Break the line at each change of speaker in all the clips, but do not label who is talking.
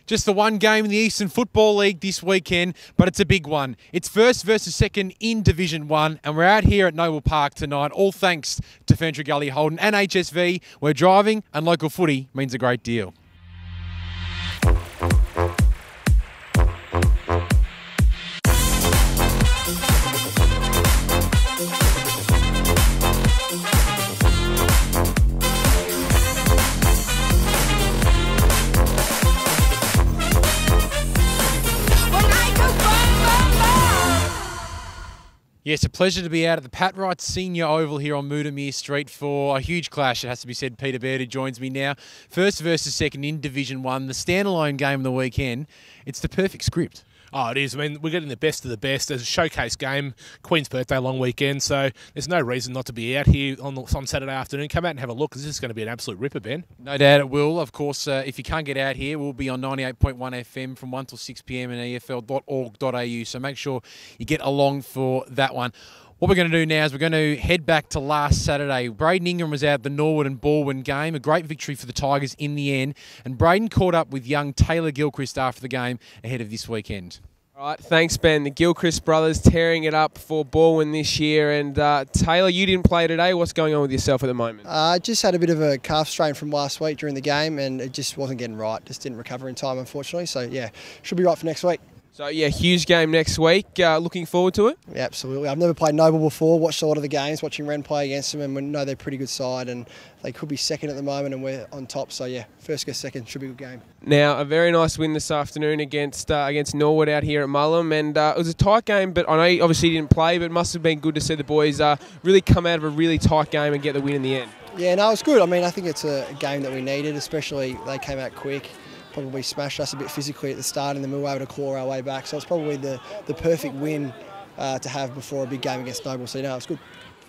Just the one game in the Eastern Football League this weekend, but it's a big one. It's first versus second in Division 1, and we're out here at Noble Park tonight, all thanks to Ferntree Gully Holden and HSV, where driving and local footy means a great deal. Yes, a pleasure to be out at the Pat Wright Senior Oval here on Moodamere Street for a huge clash, it has to be said. Peter Baird, who joins me now. First versus second in Division 1, the standalone game of the weekend. It's the perfect script.
Oh, it is. I mean, we're getting the best of the best as a showcase game, Queen's birthday long weekend, so there's no reason not to be out here on Saturday afternoon. Come out and have a look, because this is going to be an absolute ripper, Ben.
No doubt it will. Of course, if you can't get out here, we'll be on 98.1 FM from 1 till 6 p.m. and EFL.org.au, so make sure you get along for that one. What we're going to do now is we're going to head back to last Saturday. Braden Ingram was out at the Norwood and Balwyn game, a great victory for the Tigers in the end, and Braden caught up with young Taylor Gilchrist after the game ahead of this weekend.
All right, thanks, Ben. The Gilchrist brothers tearing it up for Balwyn this year. And Taylor, you didn't play today. What's going on with yourself at the moment?
I just had a bit of a calf strain from last week during the game, and it just wasn't getting right. Just didn't recover in time, unfortunately. So, yeah, should be right for next week.
So, yeah, huge game next week. Looking forward to it?
Yeah, absolutely. I've never played Noble before, watched a lot of the games, watching Wren play against them, and we know they're a pretty good side, and they could be second at the moment, and we're on top. So, yeah, first against second should be a good game.
Now, a very nice win this afternoon against Norwood out here at Mullum, and it was a tight game, but I know you obviously didn't play, but it must have been good to see the boys really come out of a really tight game and get the win in the end.
Yeah, no, it was good. I mean, I think it's a game that we needed, especially they came out quick. Probably smashed us a bit physically at the start, and then we were able to claw our way back. So it's probably the perfect win to have before a big game against Noble. So, it's good.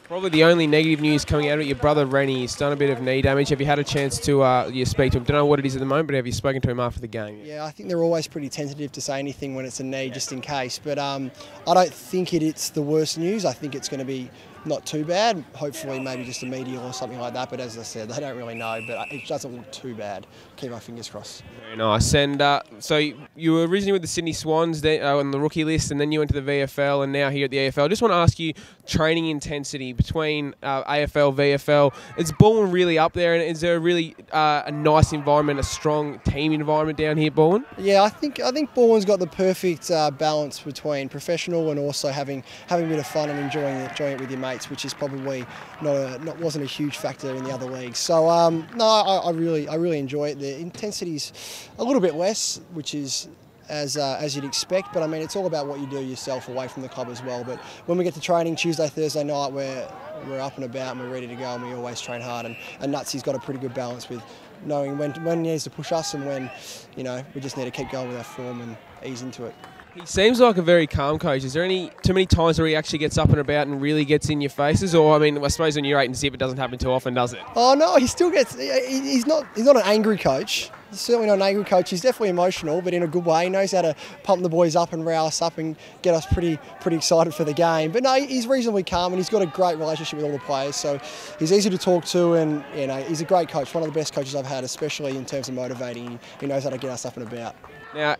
Probably the only negative news coming out of it, your brother Rennie, he's done a bit of knee damage. Have you had a chance to speak to him? Don't know what it is at the moment, but have you spoken to him after the game?
Yeah, I think they're always pretty tentative to say anything when it's a knee, just in case. But I don't think it's the worst news. I think it's going to be not too bad. Hopefully maybe just a medial or something like that. But as I said, they don't really know. But it doesn't look too bad. Keep my fingers crossed.
Very nice. And so you were originally with the Sydney Swans on the rookie list, and then you went to the VFL, and now here at the AFL. I just want to ask you, training intensity between AFL, VFL, is Balwyn really up there? And is there really a nice environment, a strong team environment down here, Balwyn?
Yeah, I think Balwyn's got the perfect balance between professional and also having a bit of fun and enjoying it with your mates, which is probably wasn't a huge factor in the other leagues. So no, I really enjoy it. The intensity's a little bit less, which is as you'd expect, but I mean, it's all about what you do yourself away from the club as well. But when we get to training Tuesday, Thursday night, we're up and about and we're ready to go, and we always train hard. And Nutsy's got a pretty good balance with knowing when he needs to push us and when, we just need to keep going with our form and ease into it.
He seems like a very calm coach. Is there too many times where he actually gets up and about and really gets in your faces? Or, I mean, I suppose when you're 8 and zip, it doesn't happen too often, does it?
Oh, no, he still gets... He's not an angry coach. He's certainly not an angry coach. He's definitely emotional, but in a good way. He knows how to pump the boys up and row us up and get us pretty excited for the game. But no, he's reasonably calm, and he's got a great relationship with all the players. So he's easy to talk to, and he's a great coach. One of the best coaches I've had, especially in terms of motivating. He knows how to get us up and about.
Now,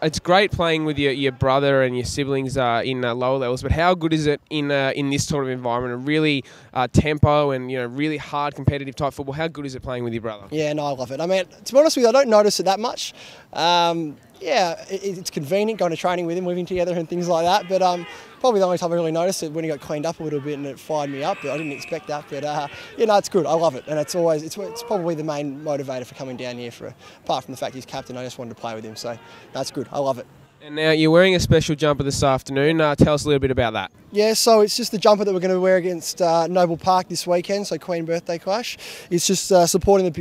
it's great playing with your brother and your siblings in lower levels, but how good is it in this sort of environment, a really tempo and really hard competitive type football? How good is it playing with your brother?
Yeah, no, I love it. I mean, to be honest with you, I don't notice it that much. Yeah, it's convenient going to training with him, living together and things like that. But probably the only time I really noticed it when he got cleaned up a little bit and it fired me up. But I didn't expect that. But it's good. I love it, and it's probably the main motivator for coming down here. Apart from the fact he's captain, I just wanted to play with him. So that's good. I love it.
And now you're wearing a special jumper this afternoon. Tell us a little bit about that.
Yeah, so it's just the jumper that we're going to wear against Noble Park this weekend, so Queen birthday clash. It's just supporting the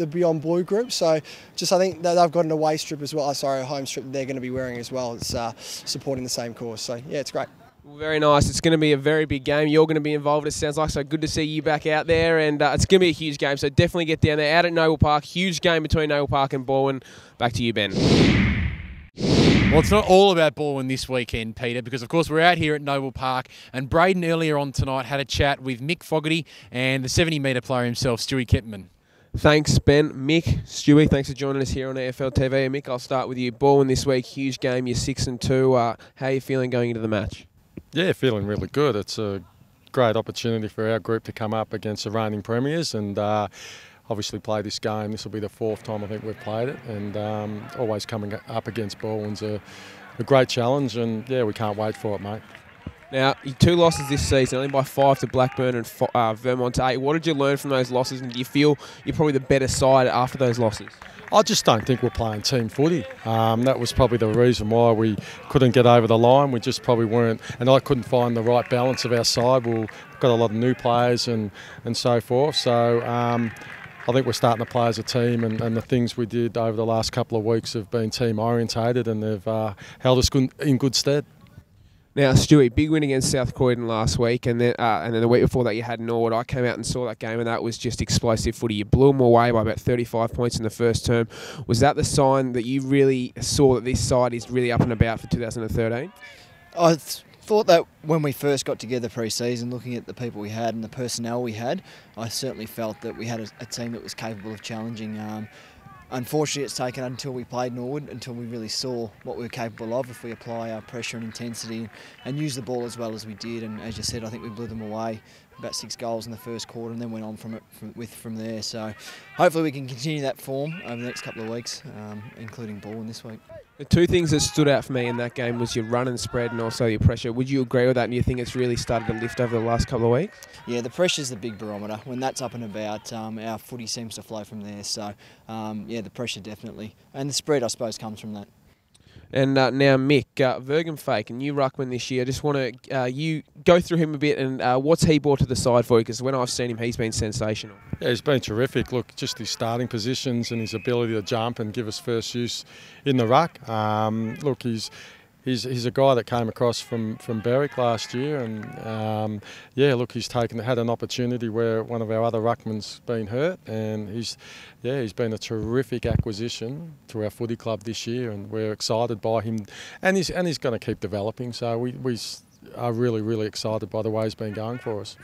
Beyond Blue group. So I think that they've got an away strip as well. A home strip that they're going to be wearing as well. It's supporting the same cause. So yeah, it's great.
Well, very nice. It's going to be a very big game. You're going to be involved, it sounds like, so good to see you back out there. And it's going to be a huge game, so definitely get down there. Out at Noble Park, huge game between Noble Park and Balwyn. Back to you, Ben.
Well, it's not all about Balwyn this weekend, Peter, because, of course, we're out here at Noble Park, and Braden earlier on tonight had a chat with Mick Fogarty and the 70-metre player himself, Stewie Kempman.
Thanks, Ben. Mick, Stewie, thanks for joining us here on EFL TV. Mick, I'll start with you. Balwyn this week, huge game. You're 6-2. How are you feeling going into the match?
Yeah, feeling really good. It's a great opportunity for our group to come up against the reigning premiers and obviously play this game. This will be the 4th time I think we've played it, and always coming up against Balwyn's a great challenge, and yeah, we can't wait for it, mate.
Now, 2 losses this season, only by 5 to Blackburn and Vermont 8. What did you learn from those losses, and do you feel you're probably the better side after those losses?
I just don't think we're playing team footy. That was probably the reason why we couldn't get over the line. We just probably weren't, and I couldn't find the right balance of our side. We've got a lot of new players and so forth. So I think we're starting to play as a team, and the things we did over the last couple of weeks have been team orientated, and they've held us in good stead.
Now, Stewie, big win against South Croydon last week, and then the week before that you had Norwood. I came out and saw that game, and that was just explosive footy. You blew them away by about 35 points in the first term. Was that the sign that you really saw that this side is really up and about for 2013?
I thought that when we first got together pre-season, looking at the people we had and the personnel we had, I certainly felt that we had a team that was capable of challenging. Unfortunately, it's taken until we played Norwood, until we really saw what we were capable of if we apply our pressure and intensity and use the ball as well as we did. And as you said, I think we blew them away, about 6 goals in the first quarter, and then went on from there. So hopefully we can continue that form over the next couple of weeks, including Balwyn this week.
The 2 things that stood out for me in that game was your run and spread and also your pressure. Would you agree with that, and do you think it's really started to lift over the last couple of weeks?
Yeah, the pressure's the big barometer. When that's up and about, our footy seems to flow from there. So, yeah, the pressure definitely. And the spread, I suppose, comes from that.
And now Mick, Vergenfake, a new ruckman this year. I just want to you go through him a bit and what's he brought to the side for you? Because when I've seen him, he's been sensational.
Yeah, he's been terrific. Look, just his starting positions and his ability to jump and give us first use in the ruck. Look, he's a guy that came across from Berwick last year, and yeah, look, he's had an opportunity where one of our other ruckmen's been hurt, and he's been a terrific acquisition to our footy club this year, and we're excited by him, and he's going to keep developing. So we are really excited by the way he's been going for us.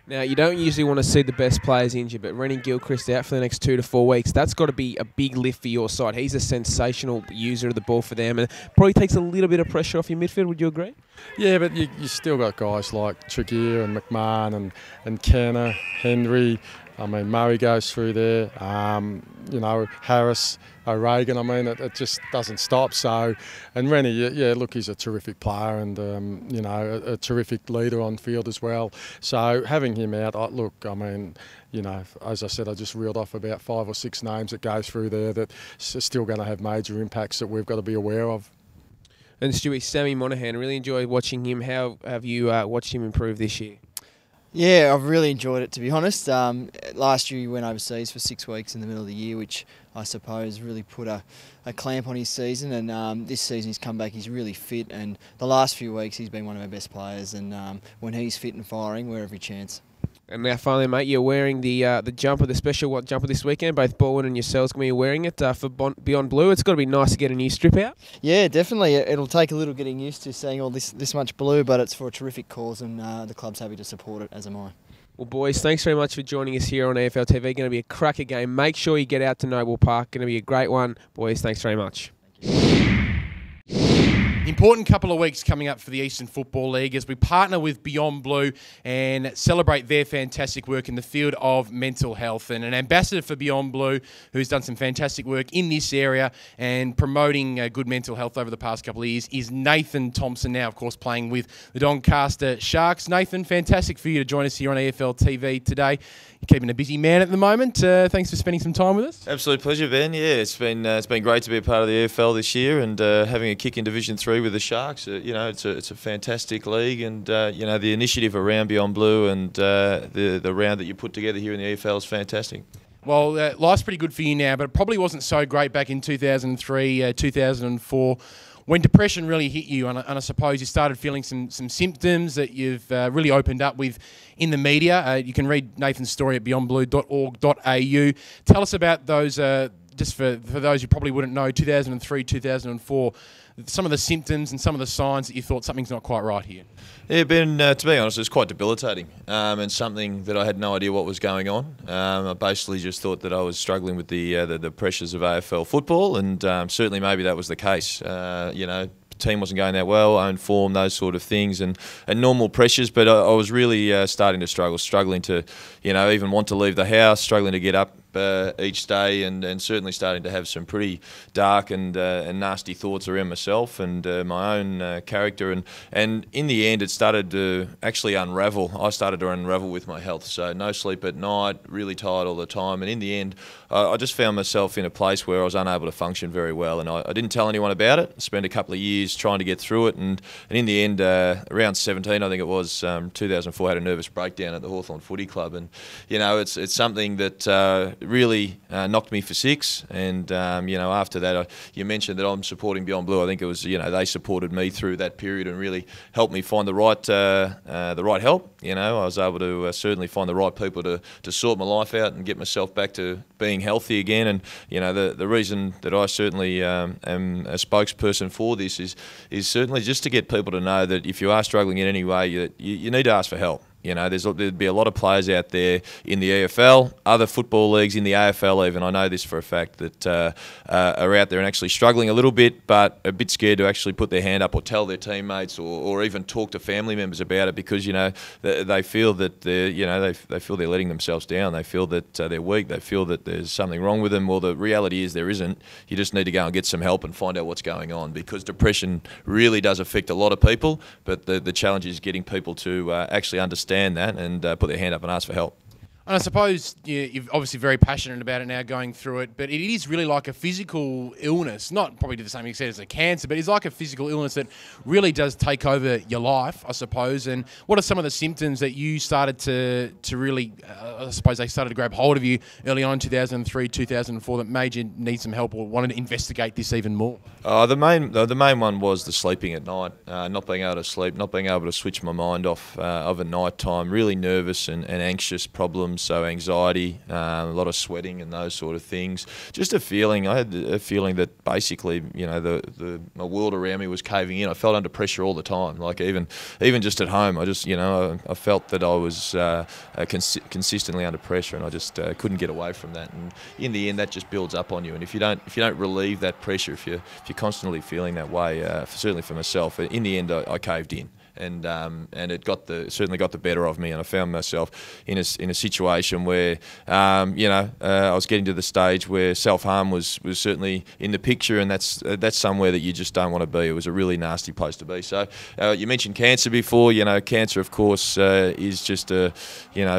Now, you don't usually want to see the best players injured, but Taylor Gilchrist out for the next 2 to 4 weeks. That's got to be a big lift for your side. He's a sensational user of the ball for them, and probably takes a little bit of pressure off your midfield. Would you agree?
Yeah, but you still got guys like Tregear and McMahon and Kenner, Henry. I mean, Murray goes through there. You know, Harris, O'Regan. I mean, it just doesn't stop. So, and Rennie, yeah, look, he's a terrific player and you know, a terrific leader on field as well. So having him out, look, I mean, you know, as I said, I just reeled off about 5 or 6 names that go through there that are still going to have major impacts that we've got to be aware of.
And Stewie, Sammy Monaghan, really enjoyed watching him. How have you watched him improve this year?
Yeah, I've really enjoyed it, to be honest. Last year he went overseas for 6 weeks in the middle of the year, which I suppose really put a clamp on his season. And this season he's come back, he's really fit. And the last few weeks he's been one of our best players. And when he's fit and firing, we're every chance.
And now finally, mate, you're wearing the jumper, the special jumper this weekend. Both Balwyn and yourselves going to be wearing it for Beyond Blue. It's got to be nice to get a new strip out.
Yeah, definitely. It'll take a little getting used to seeing all this much blue, but it's for a terrific cause, and the club's happy to support it, as am I.
Well, boys, thanks very much for joining us here on EFL TV. Going to be a cracker game. Make sure you get out to Noble Park. Going to be a great one. Boys, thanks very much.
Important couple of weeks coming up for the Eastern Football League as we partner with Beyond Blue and celebrate their fantastic work in the field of mental health. And an ambassador for Beyond Blue who's done some fantastic work in this area and promoting good mental health over the past couple of years is Nathan Thompson, now of course playing with the Doncaster Sharks. Nathan, fantastic for you to join us here on EFL TV today. You're keeping a busy man at the moment. Thanks for spending some time with us.
Absolute pleasure, Ben. Yeah, it's been great to be a part of the EFL this year and having a kick in Division 3 with the Sharks. You know, it's a fantastic league, and you know, the initiative around Beyond Blue and the round that you put together here in the EFL is fantastic.
Well, life's pretty good for you now, but it probably wasn't so great back in 2003, 2004. When depression really hit you, and I suppose you started feeling some symptoms that you've really opened up with in the media. You can read Nathan's story at beyondblue.org.au. Tell us about those just for those who probably wouldn't know, 2003, 2004, some of the symptoms and some of the signs that you thought something's not quite right here?
Yeah, Ben, to be honest, it was quite debilitating and something that I had no idea what was going on. I basically just thought that I was struggling with the pressures of AFL football, and certainly maybe that was the case. Team wasn't going that well, own form, those sort of things, and normal pressures. But I was really starting to struggling to, even want to leave the house, struggling to get up each day, and certainly starting to have some pretty dark and nasty thoughts around myself and my own character. And in the end, it started to actually unravel. I started to unravel with my health. So no sleep at night, really tired all the time. And in the end, I just found myself in a place where I was unable to function very well. And I didn't tell anyone about it. I spent a couple of years trying to get through it. And in the end, around 17, I think it was, 2004, I had a nervous breakdown at the Hawthorn Footy Club. And, it's something that really knocked me for six. And, after that, you mentioned that I'm supporting Beyond Blue. I think it was, they supported me through that period and really helped me find the right help. I was able to certainly find the right people to sort my life out and get myself back to being healthy again. And, the reason that I certainly am a spokesperson for this is certainly just to get people to know that if you are struggling in any way, you need to ask for help. There'd be a lot of players out there in the EFL, other football leagues, in the AFL even. I know this for a fact that are out there and actually struggling a little bit, but a bit scared to actually put their hand up or tell their teammates or even talk to family members about it because they feel that they feel they're letting themselves down. They feel that they're weak. They feel that there's something wrong with them. Well, the reality is there isn't. You just need to go and get some help and find out what's going on because depression really does affect a lot of people. But the challenge is getting people to actually understand that and put their hand up and ask for help.
And I suppose you're obviously very passionate about it now, going through it, but it is really like a physical illness, not probably to the same extent as a cancer, but it's like a physical illness that really does take over your life, I suppose. And what are some of the symptoms that you started to really, I suppose they started to grab hold of you early on in 2003, 2004 that made you need some help or wanted to investigate this even more?
The main one was the sleeping at night, not being able to sleep, not being able to switch my mind off of a night time, really nervous and anxious problems. So anxiety, a lot of sweating and those sort of things. Just a feeling. I had a feeling that basically, my world around me was caving in. I felt under pressure all the time. Like even just at home, I just, I felt that I was consistently under pressure, and I just couldn't get away from that. And in the end, that just builds up on you. And if you don't relieve that pressure, if you're constantly feeling that way, certainly for myself, in the end, I caved in. And it certainly got the better of me, and I found myself in a situation where I was getting to the stage where self-harm was certainly in the picture, and that's somewhere that you just don't want to be. It was a really nasty place to be. So you mentioned cancer before. Cancer, of course, is just a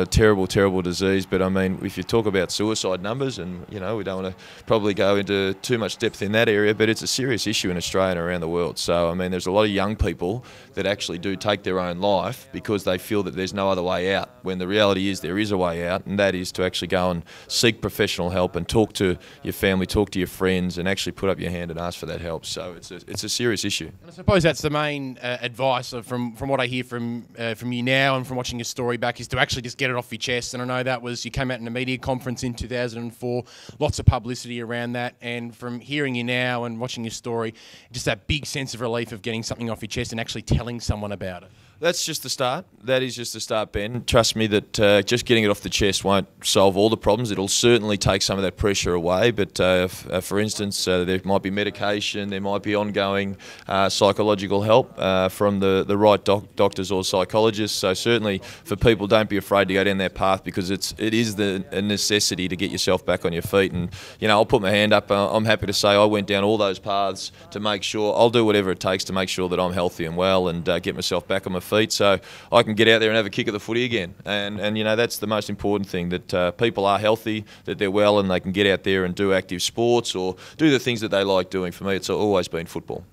terrible disease. But I mean, if you talk about suicide numbers, and we don't want to probably go into too much depth in that area, but it's a serious issue in Australia and around the world. So I mean, there's a lot of young people that actually do take their own life because they feel that there's no other way out, when the reality is there is a way out, and that is to actually go and seek professional help and talk to your family, talk to your friends, and actually put up your hand and ask for that help. So it's a serious issue.
And I suppose that's the main advice from what I hear from you now and from watching your story back, is to actually just get it off your chest. And I know that was, you came out in a media conference in 2004, lots of publicity around that, and from hearing you now and watching your story, just that big sense of relief of getting something off your chest and actually telling someone about it.
That's just the start. That is just the start, Ben. Trust me that just getting it off the chest won't solve all the problems. It'll certainly take some of that pressure away. But for instance, there might be medication, there might be ongoing psychological help from the right doctors or psychologists. So certainly for people, don't be afraid to go down that path, because it is a necessity to get yourself back on your feet. And I'll put my hand up. I'm happy to say I went down all those paths to make sure I'll do whatever it takes to make sure that I'm healthy and well, and get myself back on my feet so I can get out there and have a kick at the footy again. And that's the most important thing, that people are healthy, that they're well, and they can get out there and do active sports or do the things that they like doing. For me, it's always been football.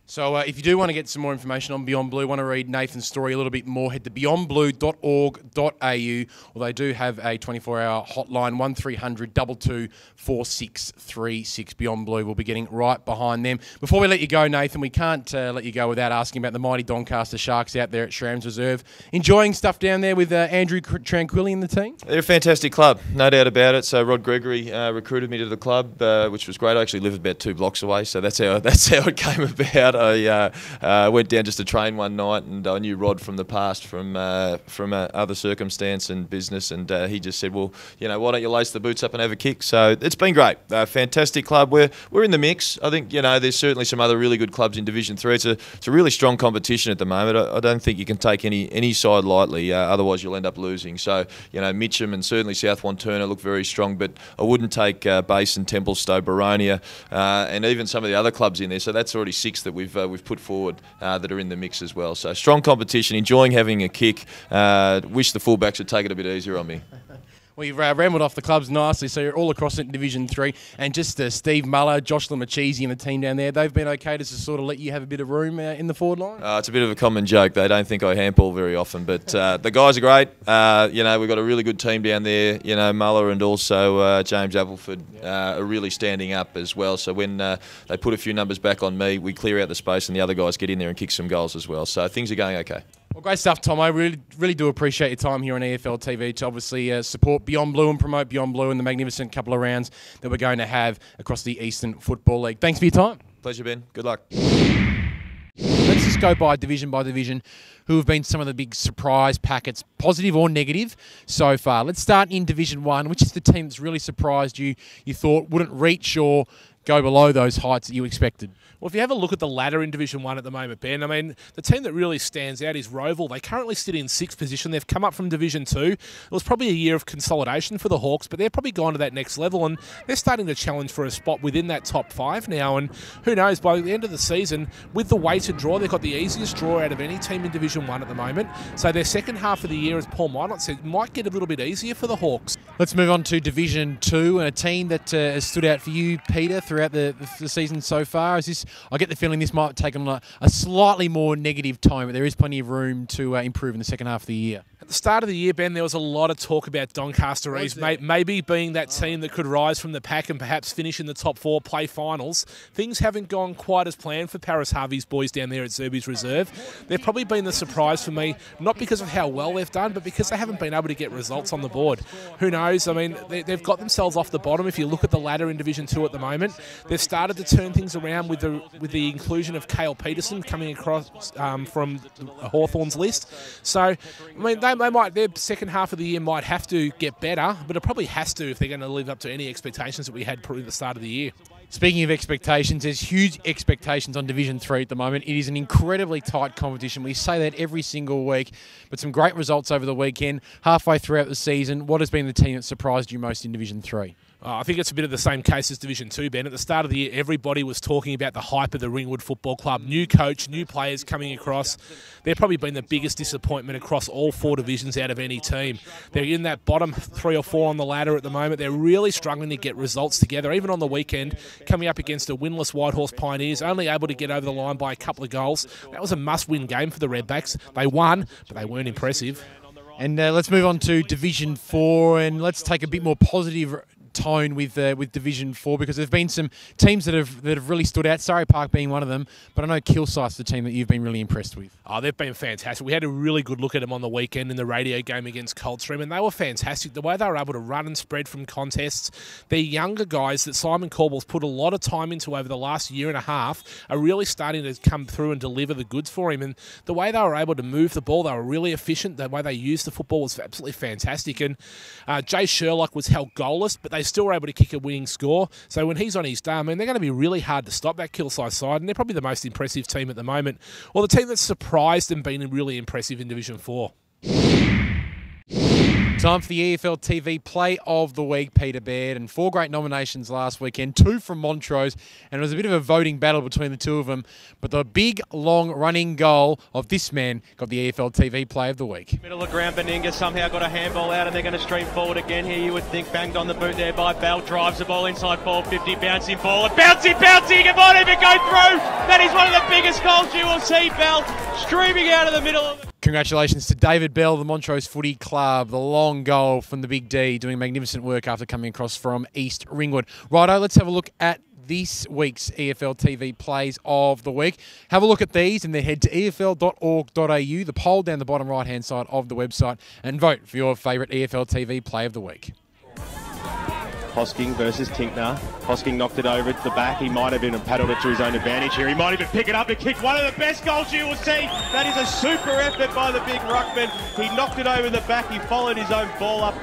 So if you do want to get some more information on Beyond Blue, want to read Nathan's story a little bit more, head to beyondblue.org.au, or they do have a 24-hour hotline, 1300 22 4636. Beyond Blue will be getting right behind them. Before we let you go, Nathan, we can't let you go without asking about the mighty Doncaster Sharks out there at Shram's Reserve. Enjoying stuff down there with Andrew Tranquilli and the team?
They're a fantastic club, no doubt about it. So Rod Gregory recruited me to the club, which was great. I actually live about 2 blocks away, so that's how it came about. I went down just to train one night, and I knew Rod from the past, from other circumstance and business, and he just said, well, why don't you lace the boots up and have a kick? So it's been great. Fantastic club. We're in the mix. I think there's certainly some other really good clubs in Division 3. It's a really strong competition at the moment. I don't think you can take any side lightly, otherwise you'll end up losing. So Mitcham and certainly South Wanturna look very strong, but I wouldn't take Basin, Templestowe, Baronia, and even some of the other clubs in there. So that's already 6 that we've put forward that are in the mix as well. So strong competition, enjoying having a kick. Wish the fullbacks would take it a bit easier on me.
Well, you've rambled off the clubs nicely, so you're all across it in Division 3. And just Steve Muller, Josh Lamachese and the team down there, they've been okay to sort of let you have a bit of room in the forward line?
It's a bit of a common joke. They don't think I handball very often, but the guys are great. We've got a really good team down there. Muller and also James Appleford are really standing up as well. So when they put a few numbers back on me, we clear out the space and the other guys get in there and kick some goals as well. So things are going okay.
Well, great stuff, Tom. I really do appreciate your time here on EFL TV to obviously support Beyond Blue and promote Beyond Blue and the magnificent couple of rounds that we're going to have across the Eastern Football League. Thanks for your time.
Pleasure, Ben. Good luck.
Let's just go by division, who have been some of the big surprise packets, positive or negative, so far. Let's start in Division 1, which is the team that's really surprised you thought wouldn't reach or go below those heights that you expected?
Well, if you have a look at the ladder in Division 1 at the moment, Ben, the team that really stands out is Roval. They currently sit in 6th position. They've come up from Division 2. It was probably a year of consolidation for the Hawks, but they're probably gone to that next level, and they're starting to challenge for a spot within that top 5 now. And who knows, by the end of the season, with the weighted draw, they've got the easiest draw out of any team in Division 1 at the moment. So their second half of the year, as Paul Minot said, might get a little bit easier for the Hawks.
Let's move on to Division 2, and a team that has stood out for you, Peter, throughout the season so far. I get the feeling this might take on a slightly more negative tone, but there is plenty of room to improve in the second half of the year.
At the start of the year, Ben, there was a lot of talk about Doncaster East maybe being that team that could rise from the pack and perhaps finish in the top 4, play finals. Things haven't gone quite as planned for Paris Harvey's boys down there at Zerby's Reserve. They've probably been the surprise for me, not because of how well they've done, but because they haven't been able to get results on the board. Who knows? They've got themselves off the bottom. If you look at the ladder in Division 2 at the moment, they've started to turn things around with the inclusion of Cale Peterson coming across from Hawthorn's list. So, their second half of the year might have to get better, but it probably has to if they're going to live up to any expectations that we had at the start of the year.
Speaking of expectations, there's huge expectations on Division 3 at the moment. It is an incredibly tight competition. We say that every single week, but some great results over the weekend. Halfway throughout the season, what has been the team that surprised you most in Division 3?
I think it's a bit of the same case as Division 2, Ben. At the start of the year, everybody was talking about the hype of the Ringwood Football Club. New coach, new players coming across. They've probably been the biggest disappointment across all 4 divisions out of any team. They're in that bottom 3 or 4 on the ladder at the moment. They're really struggling to get results together. Even on the weekend, coming up against a winless Whitehorse Pioneers, only able to get over the line by a couple of goals. That was a must-win game for the Redbacks. They won, but they weren't impressive.
And let's move on to Division 4, and let's take a bit more positive tone with Division 4, because there've been some teams that have really stood out, Surrey Park being one of them, but I know Kilsyth's the team that you've been really impressed with.
Oh, they've been fantastic. We had a really good look at them on the weekend in the radio game against Coldstream, and they were fantastic. The way they were able to run and spread from contests. They're younger guys that Simon Corbell's put a lot of time into over the last year and a half are really starting to come through and deliver the goods for him, and the way they were able to move the ball, they were really efficient. The way they used the football was absolutely fantastic, and Jay Sherlock was held goalless, but they still were able to kick a winning score. So when he's on his day, they're going to be really hard to stop, that Kilsyth side, and they're probably the most impressive team at the moment, or the team that's surprised and been really impressive in Division 4.
Time for the EFL TV Play of the Week, Peter Baird, and 4 great nominations last weekend, 2 from Montrose, and it was a bit of a voting battle between the 2 of them, but the big, long running goal of this man got the EFL TV Play of the Week.
Middle of ground, Beninga somehow got a handball out, and they're going to stream forward again here, you would think. Banged on the boot there by Bell, drives the ball inside 450, bouncing ball, and bouncy, it might even go through! That That is one of the biggest goals you will see, Bell, streaming out of the middle of the...
Congratulations to David Bell, the Montrose Footy Club. The long goal from the Big D, doing magnificent work after coming across from East Ringwood. Righto, let's have a look at this week's EFL TV plays of the week. Have a look at these and then head to efl.org.au, the poll down the bottom right-hand side of the website, and vote for your favourite EFL TV play of the week.
Hosking versus Tinkner. Hosking knocked it over to the back. He might have even paddled it to his own advantage here. He might even pick it up to kick one of the best goals you will see. That is a super effort by the big ruckman. He knocked it over the back. He followed his own ball up.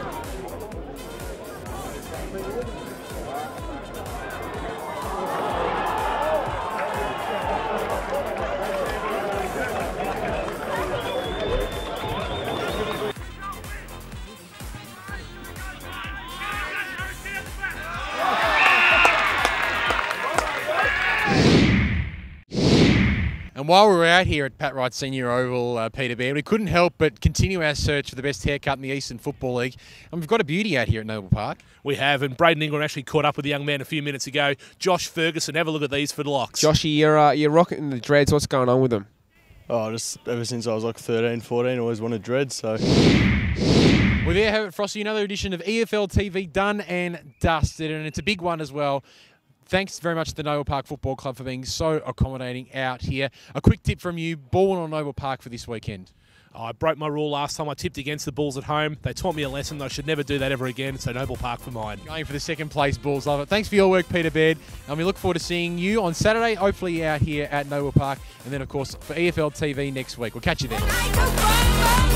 And while we were out here at Pat Wright Senior Oval, Peter Baird, we couldn't help but continue our search for the best haircut in the Eastern Football League. And we've got a beauty out here at Noble Park.
We have, and Braden Ingram actually caught up with the young man a few minutes ago, Josh Ferguson. Have a look at these for the locks.
Joshy, you're rocking the dreads. What's going on with them?
Oh, just ever since I was like 13, 14, I always wanted dreads, so...
Well, there you have it, Frosty. Another edition of EFL TV done and dusted, and it's a big one as well. Thanks very much to the Noble Park Football Club for being so accommodating out here. A quick tip from you, Balwyn or Noble Park for this weekend?
I broke my rule last time. I tipped against the Bulls at home. They taught me a lesson. I should never do that ever again, so Noble Park for mine.
Going for the second place, Bulls. Love it. Thanks for your work, Peter Baird. And we look forward to seeing you on Saturday, hopefully out here at Noble Park. And then, of course, for EFL TV next week. We'll catch you then.